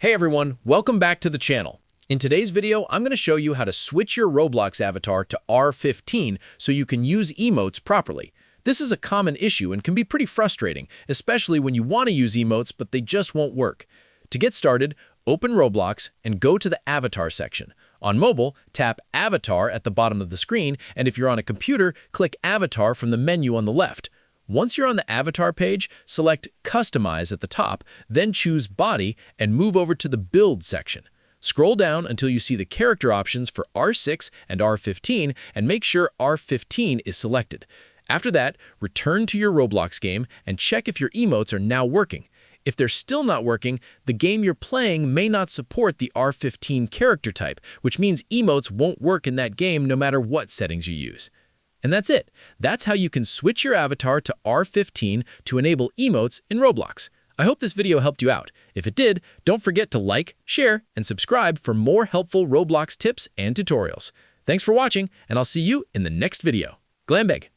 Hey everyone, welcome back to the channel. In today's video, I'm going to show you how to switch your Roblox avatar to R15 so you can use emotes properly. This is a common issue and can be pretty frustrating, especially when you want to use emotes but they just won't work. To get started, open Roblox and go to the Avatar section. On mobile, tap Avatar at the bottom of the screen, and if you're on a computer, click Avatar from the menu on the left. Once you're on the Avatar page, select Customize at the top, then choose Body and move over to the Build section. Scroll down until you see the character options for R6 and R15 and make sure R15 is selected. After that, return to your Roblox game and check if your emotes are now working. If they're still not working, the game you're playing may not support the R15 character type, which means emotes won't work in that game no matter what settings you use. And that's it. That's how you can switch your avatar to R15 to enable emotes in Roblox. I hope this video helped you out. If it did, don't forget to like, share, and subscribe for more helpful Roblox tips and tutorials. Thanks for watching, and I'll see you in the next video. Glambeg!